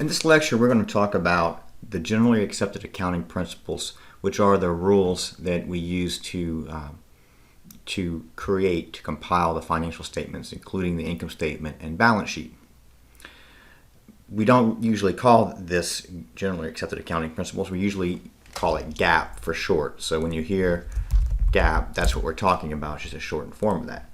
In this lecture, we're going to talk about the generally accepted accounting principles, which are the rules that we use to compile the financial statements, including the income statement and balance sheet. We don't usually call this generally accepted accounting principles. We usually call it GAAP for short. So when you hear GAAP, that's what we're talking about. It's just a shortened form of that.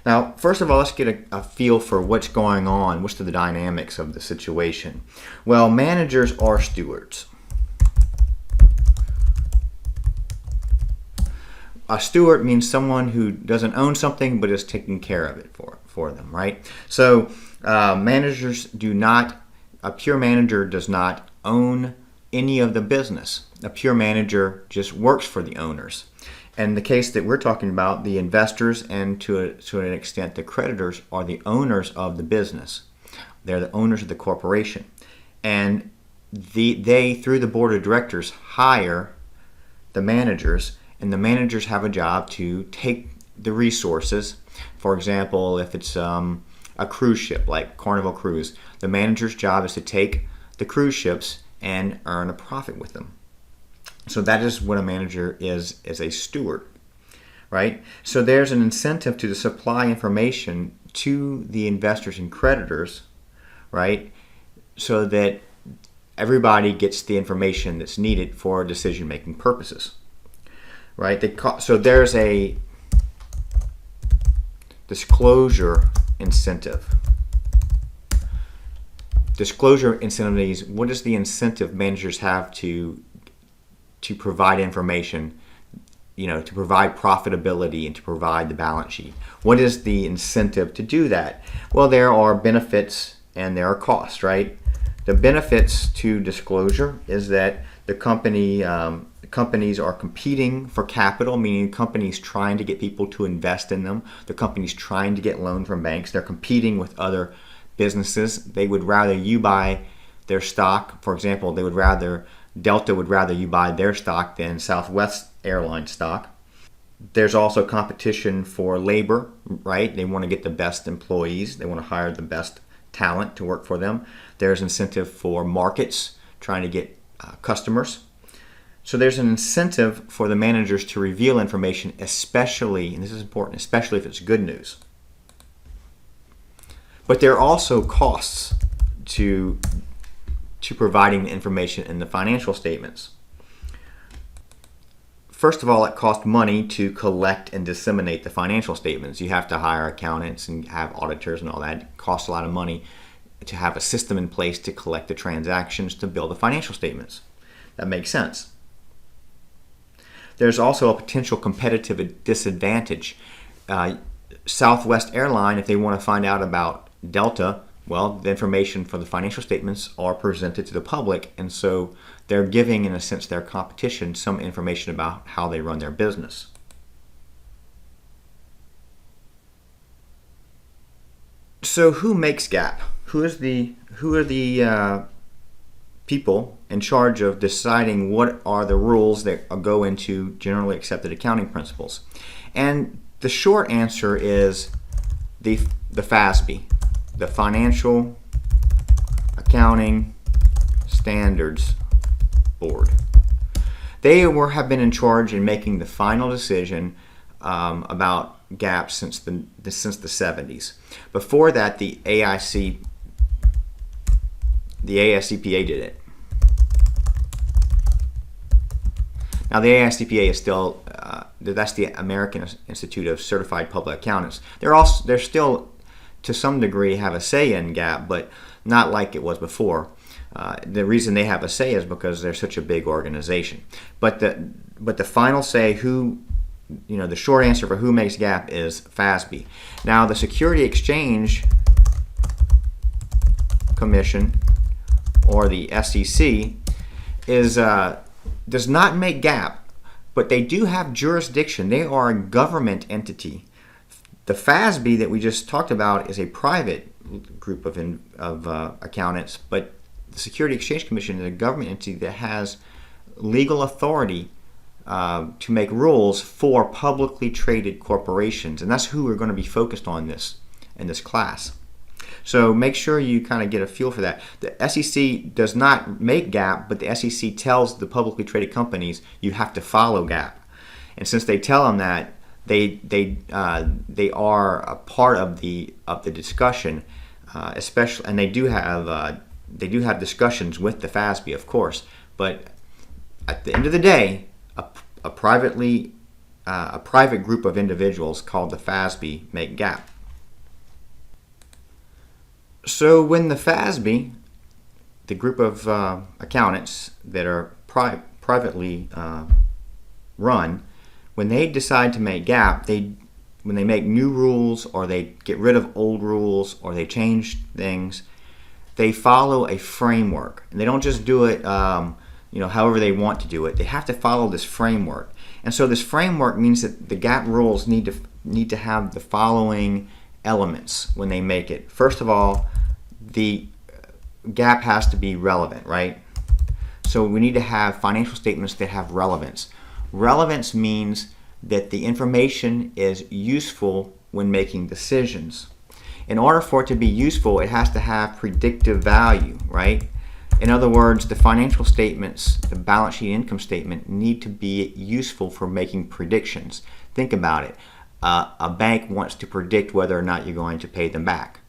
Now, first of all, let's get a feel for what's going on. What's the dynamics of the situation? Well, managers are stewards. A steward means someone who doesn't own something but is taking care of it for them, right? So managers do not, a pure manager does not own any of the business. A pure manager just works for the owners. And the case that we're talking about, the investors and to an extent the creditors are the owners of the business. They're the owners of the corporation. And they, through the board of directors, hire the managers, and the managers have a job to take the resources. For example, if it's a cruise ship like Carnival Cruise, the manager's job is to take the cruise ships and earn a profit with them. So that is what a manager is a steward, right? So there's an incentive to supply information to the investors and creditors, right? So that everybody gets the information that's needed for decision-making purposes, right? So there's a disclosure incentive. Disclosure incentive is, what is the incentive managers have to provide information, to provide profitability and to provide the balance sheet? What is the incentive to do that? Well, there are benefits and there are costs, right? The benefits to disclosure is that the companies are competing for capital, meaning companies trying to get people to invest in them. The companies trying to get loans from banks. They're competing with other businesses. They would rather you buy their stock. For example, Delta would rather you buy their stock than Southwest Airlines stock. There's also competition for labor, right? They want to get the best employees. They want to hire the best talent to work for them. There's incentive for markets, trying to get customers. So there's an incentive for the managers to reveal information, especially, and this is important, especially if it's good news. But there are also costs to providing the information in the financial statements. First of all, it costs money to collect and disseminate the financial statements. You have to hire accountants and have auditors and all that. It costs a lot of money to have a system in place to collect the transactions to build the financial statements. That makes sense. There's also a potential competitive disadvantage. Southwest Airlines, if they want to find out about Delta, well, the information for the financial statements are presented to the public, and so they're giving, in a sense, their competition some information about how they run their business. So who makes GAAP? Who are the people in charge of deciding what are the rules that go into generally accepted accounting principles? And the short answer is the FASB. The Financial Accounting Standards Board. They have been in charge in making the final decision about GAAP since the 70s. Before that, the ASCPA did it. Now the ASCPA is still that's the American Institute of Certified Public Accountants. They're still, to some degree, have a say in GAAP, but not like it was before. The reason they have a say is because they're such a big organization. But the final say, the short answer for who makes GAAP is FASB. Now the Security Exchange Commission, or the SEC, does not make GAAP, but they do have jurisdiction. They are a government entity. The FASB that we just talked about is a private group of accountants, but the Security Exchange Commission is a government entity that has legal authority to make rules for publicly traded corporations, and that's who we're going to be focused on in this class. So make sure you kind of get a feel for that. The SEC does not make GAAP, but the SEC tells the publicly traded companies you have to follow GAAP. And since they tell them that, they are a part of the discussion, especially, and they do have discussions with the FASB, of course. But at the end of the day, a private group of individuals called the FASB make GAAP. So when the FASB, the group of accountants that are privately run, when they decide to make GAAP, when they make new rules or they get rid of old rules or they change things, they follow a framework. And they don't just do it however they want to do it. They have to follow this framework. And so this framework means that the GAAP rules need to have the following elements when they make it. First of all, the GAAP has to be relevant, right? So we need to have financial statements that have relevance. Relevance means that the information is useful when making decisions. In order for it to be useful, it has to have predictive value, right? In other words, the financial statements, the balance sheet income statement, need to be useful for making predictions. Think about it. A bank wants to predict whether or not you're going to pay them back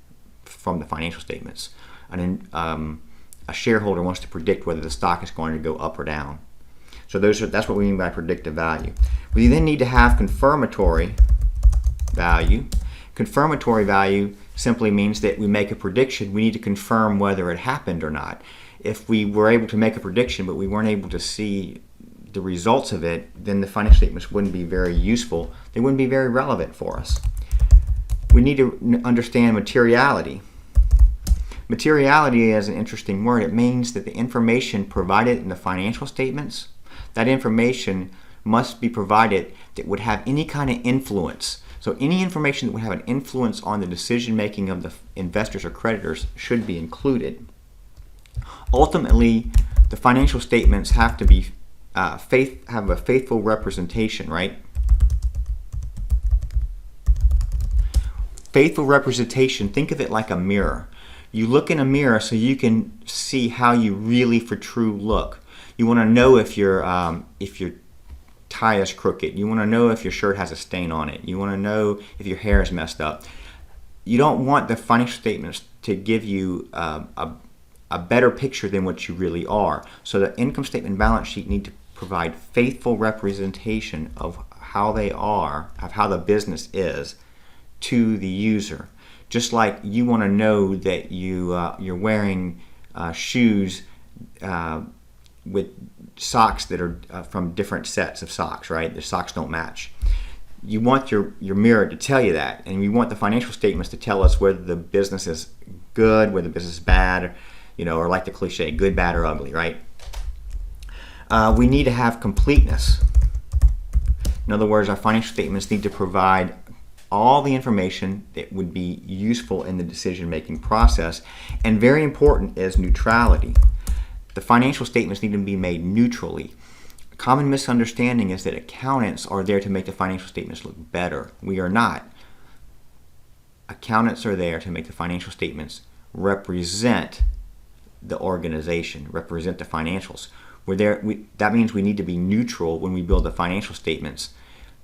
from the financial statements. A shareholder wants to predict whether the stock is going to go up or down. So that's what we mean by predictive value. We then need to have confirmatory value. Confirmatory value simply means that we make a prediction. We need to confirm whether it happened or not. If we were able to make a prediction but we weren't able to see the results of it, then the financial statements wouldn't be very useful. They wouldn't be very relevant for us. We need to understand materiality. Materiality is an interesting word. It means that the information provided in the financial statements, that information must be provided that would have any kind of influence. So any information that would have an influence on the decision making of the investors or creditors should be included. Ultimately, the financial statements have to be have a faithful representation, right? Faithful representation, think of it like a mirror. You look in a mirror so you can see how you really for true look. You want to know if your tie is crooked. You want to know if your shirt has a stain on it. You want to know if your hair is messed up. You don't want the financial statements to give you a better picture than what you really are. So the income statement and balance sheet need to provide faithful representation of how they are, of how the business is to the user. Just like you want to know that you're wearing shoes with socks that are from different sets of socks, right? The socks don't match. You want your mirror to tell you that, and you want the financial statements to tell us whether the business is good, whether the business is bad, or like the cliche, good, bad, or ugly, right? We need to have completeness. In other words, our financial statements need to provide all the information that would be useful in the decision-making process. And very important is neutrality. The financial statements need to be made neutrally. A common misunderstanding is that accountants are there to make the financial statements look better. We are not. Accountants are there to make the financial statements represent the organization, represent the financials. That means we need to be neutral when we build the financial statements,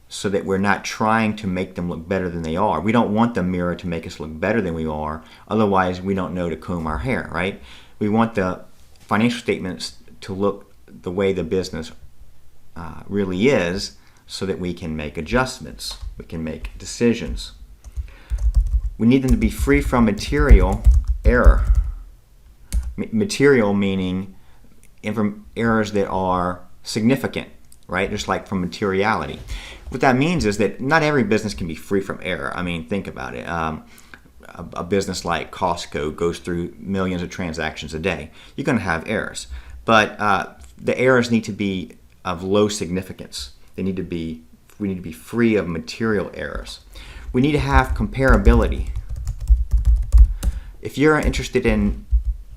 so that we're not trying to make them look better than they are. We don't want the mirror to make us look better than we are. Otherwise, we don't know to comb our hair, right? We want the financial statements to look the way the business really is, so that we can make adjustments. We can make decisions. We need them to be free from material error. Material meaning errors that are significant, right? Just like from materiality. What that means is that not every business can be free from error. I mean, think about it. A business like Costco goes through millions of transactions a day. You're going to have errors, but the errors need to be of low significance. We need to be free of material errors. We need to have comparability. If you're interested in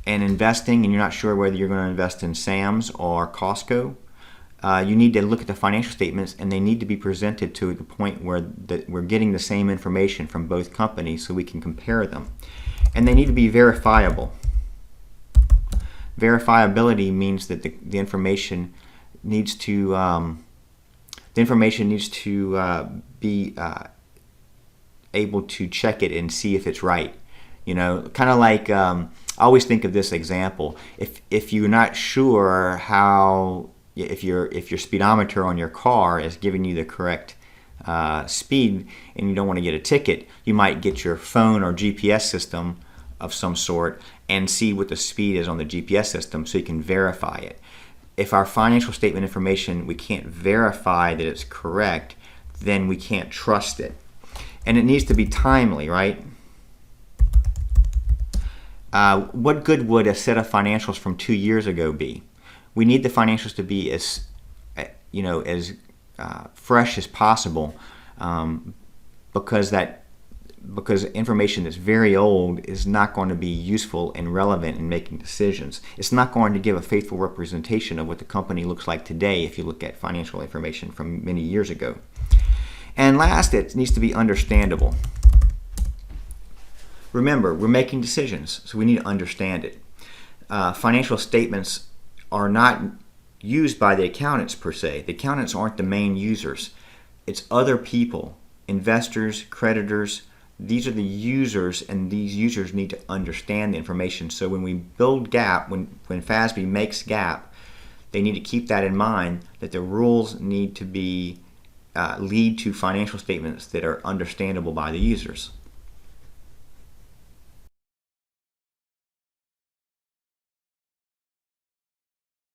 investing and you're not sure whether you're going to invest in Sam's or Costco, you need to look at the financial statements, and they need to be presented to the point where we're getting the same information from both companies so we can compare them. and they need to be verifiable. Verifiability means that the information needs to be able to check it and see if it's right. You know, kind of like I always think of this example. If you're not sure how, if your speedometer on your car is giving you the correct speed and you don't want to get a ticket, you might get your phone or GPS system of some sort and see what the speed is on the GPS system so you can verify it. If our financial statement information, we can't verify that it's correct, then we can't trust it. And it needs to be timely, right? What good would a set of financials from 2 years ago be? We need the financials to be as fresh as possible, because information that's very old is not going to be useful and relevant in making decisions. It's not going to give a faithful representation of what the company looks like today if you look at financial information from many years ago. And last, it needs to be understandable. Remember, we're making decisions, so we need to understand it. Financial statements are not used by the accountants per se. The accountants aren't the main users. It's other people, investors, creditors. These are the users, and these users need to understand the information. So when we build GAAP, when FASB makes GAAP, they need to keep that in mind, that the rules need to be lead to financial statements that are understandable by the users.